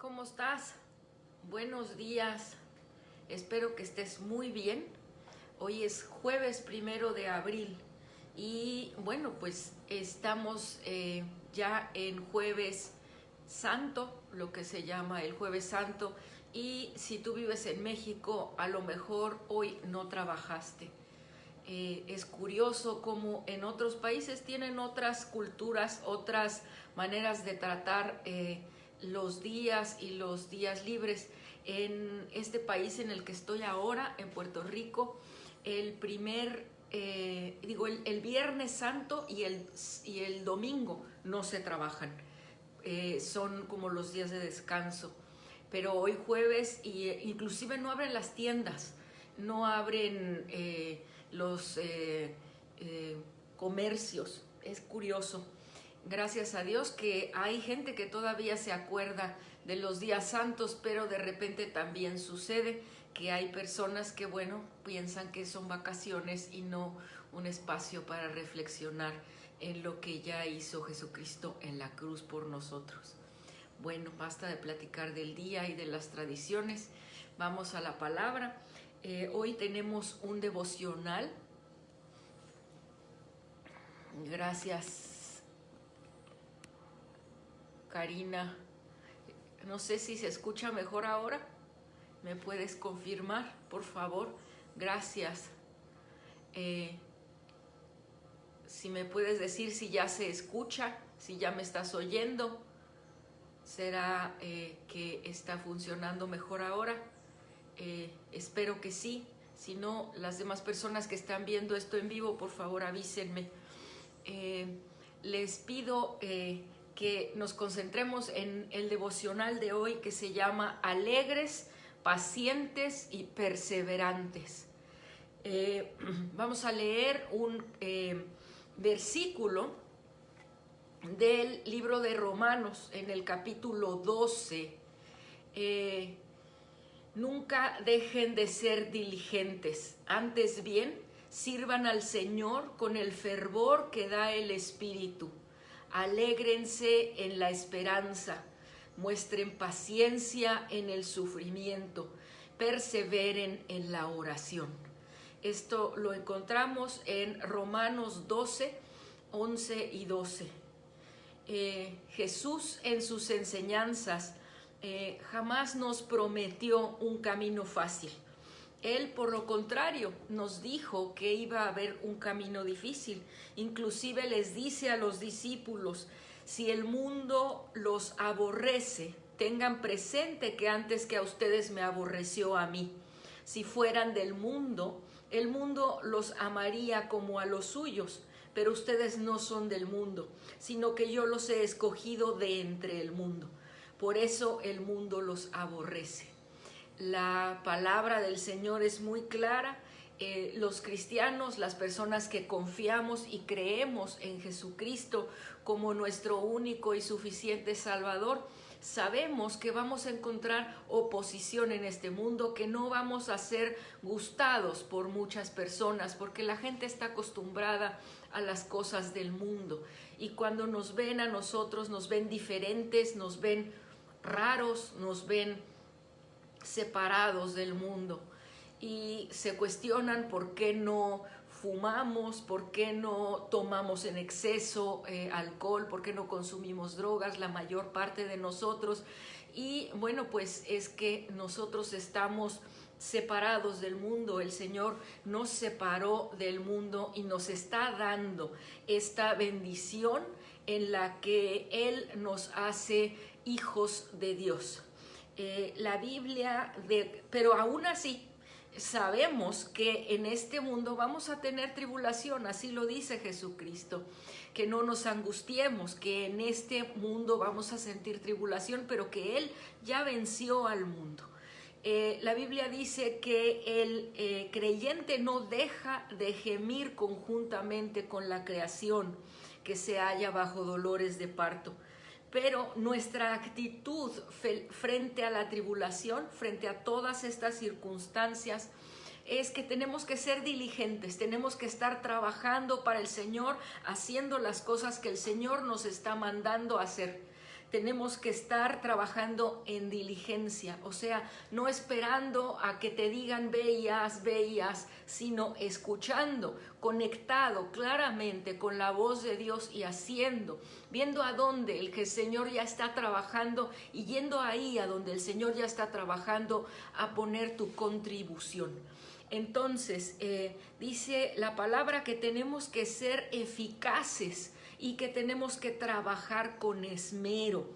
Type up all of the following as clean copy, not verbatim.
¿Cómo estás? Buenos días. Espero que estés muy bien. Hoy es jueves 1 de abril y bueno, pues estamos ya en Jueves Santo, lo que se llama el Jueves Santo. Y si tú vives en México, a lo mejor hoy no trabajaste. Es curioso cómo en otros países tienen otras culturas, otras maneras de tratar los días y los días libres. En este país en el que estoy ahora, en Puerto Rico, el Viernes Santo y el domingo no se trabajan. Son como los días de descanso. Pero hoy jueves, inclusive no abren las tiendas, no abren los comercios. Es curioso. Gracias a Dios que hay gente que todavía se acuerda de los días santos, pero de repente también sucede que hay personas que, bueno, piensan que son vacaciones y no un espacio para reflexionar en lo que ya hizo Jesucristo en la cruz por nosotros. Bueno, basta de platicar del día y de las tradiciones. Vamos a la palabra. Hoy tenemos un devocional. Gracias, Karina. No sé si se escucha mejor ahora. ¿Me puedes confirmar, por favor? Gracias. Si me puedes decir si ya se escucha, si ya me estás oyendo. ¿Será que está funcionando mejor ahora? Espero que sí. Si no, las demás personas que están viendo esto en vivo, por favor avísenme. Les pido que nos concentremos en el devocional de hoy, que se llama Alegres, Pacientes y Perseverantes. Vamos a leer un versículo del libro de Romanos en el capítulo 12. Nunca dejen de ser diligentes, antes bien sirvan al Señor con el fervor que da el Espíritu. Alégrense en la esperanza, muestren paciencia en el sufrimiento, perseveren en la oración. Esto lo encontramos en Romanos 12, 11 y 12. Jesús en sus enseñanzas jamás nos prometió un camino fácil. Él, por lo contrario, nos dijo que iba a haber un camino difícil. Inclusive les dice a los discípulos: si el mundo los aborrece, tengan presente que antes que a ustedes me aborreció a mí. Si fueran del mundo, el mundo los amaría como a los suyos, pero ustedes no son del mundo, sino que yo los he escogido de entre el mundo. Por eso el mundo los aborrece. La palabra del Señor es muy clara. Los cristianos, las personas que confiamos y creemos en Jesucristo como nuestro único y suficiente Salvador, sabemos que vamos a encontrar oposición en este mundo, que no vamos a ser gustados por muchas personas, porque la gente está acostumbrada a las cosas del mundo. Y cuando nos ven a nosotros, nos ven diferentes, nos ven raros, nos ven separados del mundo. Y se cuestionan por qué no fumamos, por qué no tomamos en exceso alcohol, por qué no consumimos drogas, la mayor parte de nosotros. Y bueno, pues es que nosotros estamos separados del mundo. El Señor nos separó del mundo y nos está dando esta bendición en la que Él nos hace hijos de Dios. La Biblia, pero aún así sabemos que en este mundo vamos a tener tribulación, así lo dice Jesucristo, que no nos angustiemos, que en este mundo vamos a sentir tribulación, pero que Él ya venció al mundo. La Biblia dice que el creyente no deja de gemir conjuntamente con la creación que se halla bajo dolores de parto. Pero nuestra actitud frente a la tribulación, frente a todas estas circunstancias, es que tenemos que ser diligentes, tenemos que estar trabajando para el Señor, haciendo las cosas que el Señor nos está mandando hacer. tenemos que estar trabajando en diligencia, o sea, no esperando a que te digan veías, sino escuchando, conectado claramente con la voz de Dios y haciendo, viendo a dónde el Señor ya está trabajando y yendo ahí a donde el Señor ya está trabajando a poner tu contribución. Entonces, dice la palabra que tenemos que ser eficaces y que tenemos que trabajar con esmero,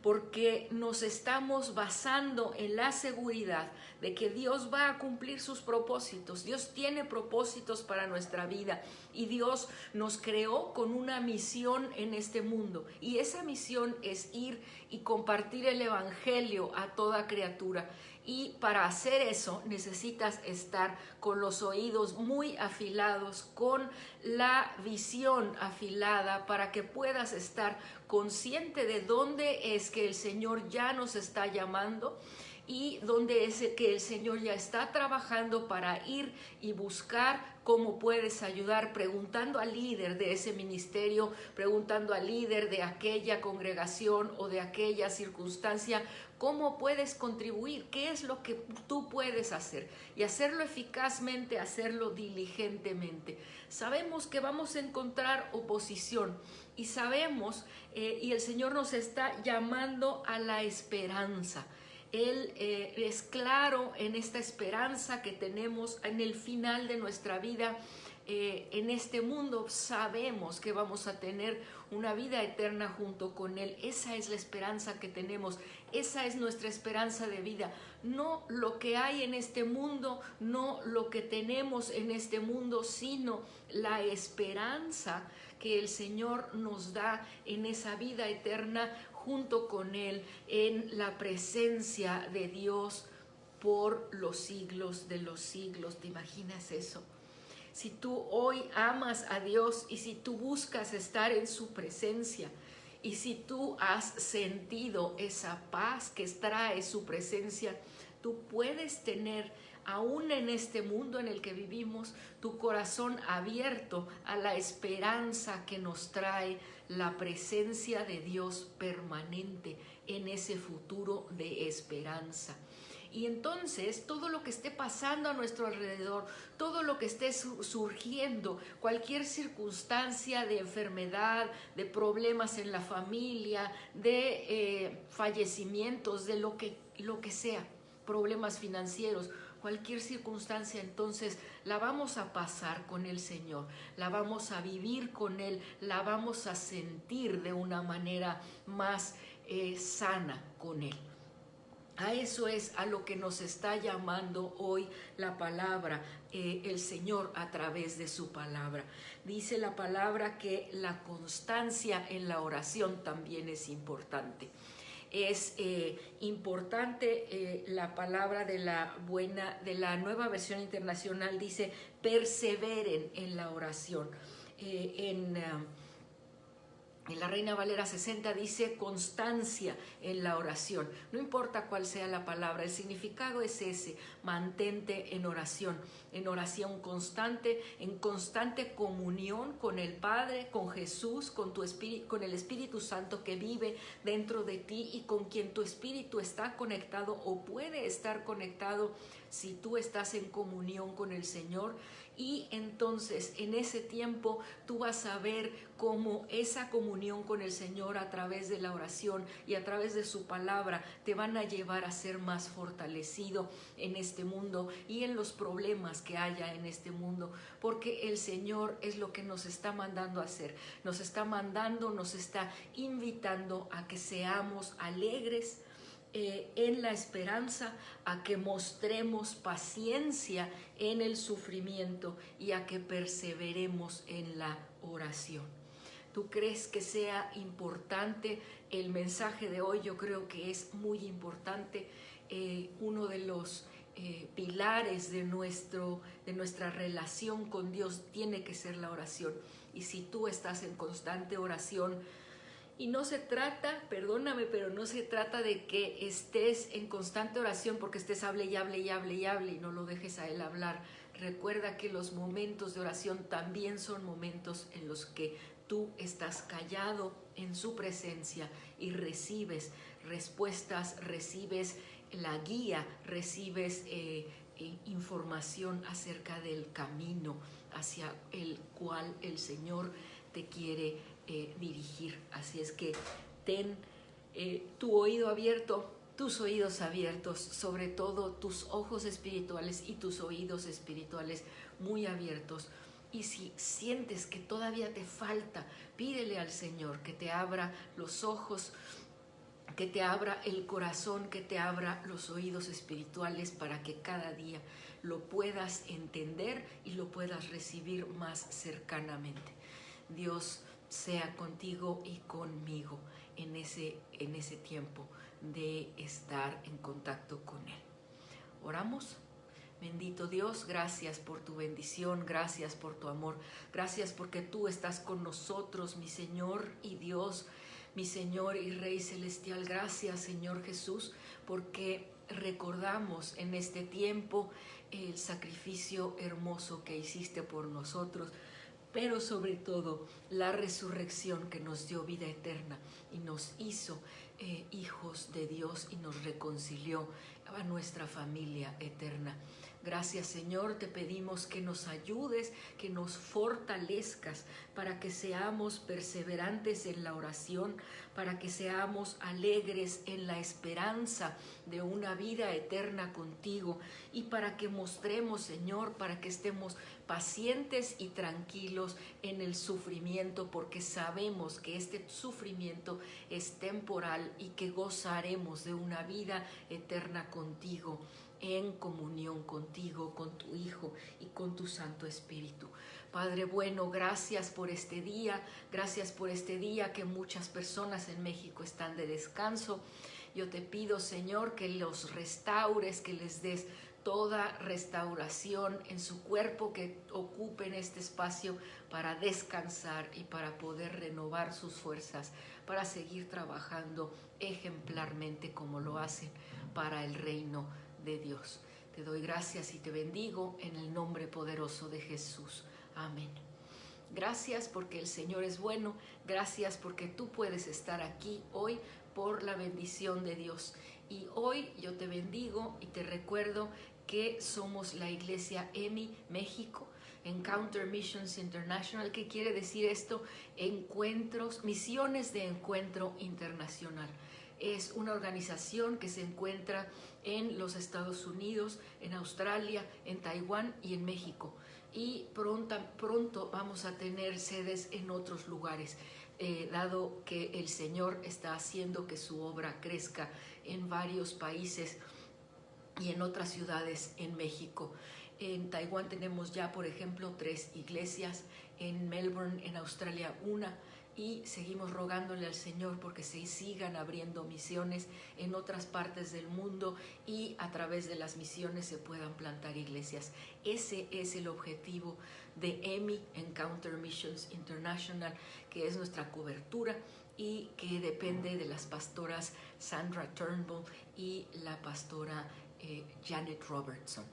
porque nos estamos basando en la seguridad de que Dios va a cumplir sus propósitos. Dios tiene propósitos para nuestra vida y Dios nos creó con una misión en este mundo, y esa misión es ir y compartir el evangelio a toda criatura. Y para hacer eso necesitas estar con los oídos muy afilados, con la visión afilada, para que puedas estar consciente de dónde es que el Señor ya nos está llamando y dónde es que el Señor ya está trabajando para ir y buscar cómo puedes ayudar, preguntando al líder de ese ministerio, preguntando al líder de aquella congregación o de aquella circunstancia, cómo puedes contribuir, qué es lo que tú puedes hacer, y hacerlo eficazmente, hacerlo diligentemente. Sabemos que vamos a encontrar oposición y sabemos, y el Señor nos está llamando a la esperanza. Él es claro en esta esperanza que tenemos en el final de nuestra vida. En este mundo sabemos que vamos a tener una vida eterna junto con Él. Esa es la esperanza que tenemos, esa es nuestra esperanza de vida. No lo que hay en este mundo, no lo que tenemos en este mundo, sino la esperanza que el Señor nos da en esa vida eterna junto con Él, en la presencia de Dios por los siglos de los siglos. ¿Te imaginas eso? Si tú hoy amas a Dios y si tú buscas estar en su presencia y si tú has sentido esa paz que trae su presencia, tú puedes tener, aún en este mundo en el que vivimos, tu corazón abierto a la esperanza que nos trae la presencia de Dios permanente en ese futuro de esperanza. Y entonces todo lo que esté pasando a nuestro alrededor, todo lo que esté surgiendo, cualquier circunstancia de enfermedad, de problemas en la familia, de fallecimientos, de lo que sea, problemas financieros, cualquier circunstancia, entonces la vamos a pasar con el Señor, la vamos a vivir con Él, la vamos a sentir de una manera más sana con Él. A eso es a lo que nos está llamando hoy la palabra, el Señor a través de su palabra. Dice la palabra que la constancia en la oración también es importante. Es importante la palabra de la Nueva Versión Internacional, dice perseveren en la oración. En la Reina Valera 60 dice constancia en la oración. No importa cuál sea la palabra, el significado es ese: mantente en oración constante, en constante comunión con el Padre, con Jesús, con tu espíritu, con el Espíritu Santo que vive dentro de ti y con quien tu espíritu está conectado o puede estar conectado si tú estás en comunión con el Señor. Y entonces en ese tiempo tú vas a ver cómo esa comunión con el Señor a través de la oración y a través de su palabra te van a llevar a ser más fortalecido en este mundo y en los problemas que haya en este mundo, porque el Señor es lo que nos está mandando a hacer. Nos está invitando a que seamos alegres en la esperanza, a que mostremos paciencia en el sufrimiento y a que perseveremos en la oración. ¿Tú crees que sea importante el mensaje de hoy? Yo creo que es muy importante. Uno de los pilares de nuestra relación con Dios tiene que ser la oración. Y si tú estás en constante oración, y no se trata, perdóname, pero no se trata de que estés en constante oración porque estés hable y no lo dejes a Él hablar. Recuerda que los momentos de oración también son momentos en los que tú estás callado en su presencia y recibes respuestas, recibes la guía, recibes información acerca del camino hacia el cual el Señor te quiere dirigir. Así es que ten tu oído abierto, tus oídos abiertos, sobre todo tus ojos espirituales y tus oídos espirituales muy abiertos. Y si sientes que todavía te falta, pídele al Señor que te abra los ojos, que te abra el corazón, que te abra los oídos espirituales para que cada día lo puedas entender y lo puedas recibir más cercanamente. Dios sea contigo y conmigo en ese tiempo de estar en contacto con Él. ¿Oramos? Bendito Dios, gracias por tu bendición, gracias por tu amor, gracias porque tú estás con nosotros, mi Señor y Dios, mi Señor y Rey Celestial. Gracias, Señor Jesús, porque recordamos en este tiempo el sacrificio hermoso que hiciste por nosotros, pero sobre todo la resurrección que nos dio vida eterna y nos hizo hijos de Dios y nos reconcilió a nuestra familia eterna. Gracias, Señor, te pedimos que nos ayudes, que nos fortalezcas para que seamos perseverantes en la oración, para que seamos alegres en la esperanza de una vida eterna contigo y para que mostremos, Señor, para que estemos pacientes y tranquilos en el sufrimiento, porque sabemos que este sufrimiento es temporal y que gozaremos de una vida eterna contigo, en comunión contigo, con tu Hijo y con tu Santo Espíritu. Padre bueno, gracias por este día que muchas personas en México están de descanso. Yo te pido, Señor, que los restaures, que les des toda restauración en su cuerpo, que ocupen este espacio para descansar y para poder renovar sus fuerzas, para seguir trabajando ejemplarmente como lo hacen para el reino de Dios. Te doy gracias y te bendigo en el nombre poderoso de Jesús. Amén. Gracias porque el Señor es bueno. Gracias porque tú puedes estar aquí hoy por la bendición de Dios. Y hoy yo te bendigo y te recuerdo que somos la Iglesia EMI México, Encounter Missions International. ¿Qué quiere decir esto? Encuentros, misiones de encuentro internacional. Es una organización que se encuentra en los Estados Unidos, en Australia, en Taiwán y en México. Y pronto vamos a tener sedes en otros lugares, dado que el Señor está haciendo que su obra crezca en varios países y en otras ciudades en México. En Taiwán tenemos ya, por ejemplo, 3 iglesias, en Melbourne, en Australia, 1, y seguimos rogándole al Señor porque se sigan abriendo misiones en otras partes del mundo y a través de las misiones se puedan plantar iglesias. Ese es el objetivo de EMI, Encounter Missions International, que es nuestra cobertura y que depende de las pastoras Sandra Turnbull y la pastora Janet Robertson.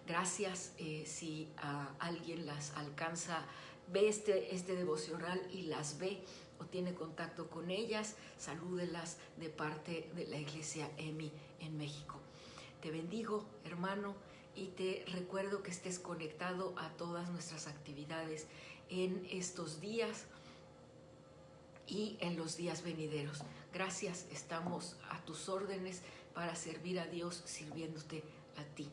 Gracias. Si alguien las alcanza, ve este devocional y las ve o tiene contacto con ellas, salúdelas de parte de la Iglesia EMI en México. Te bendigo, hermano, y te recuerdo que estés conectado a todas nuestras actividades en estos días y en los días venideros. Gracias, estamos a tus órdenes para servir a Dios sirviéndote a ti,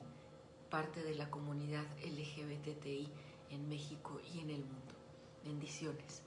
parte de la comunidad LGBTI en México y en el mundo. Bendiciones.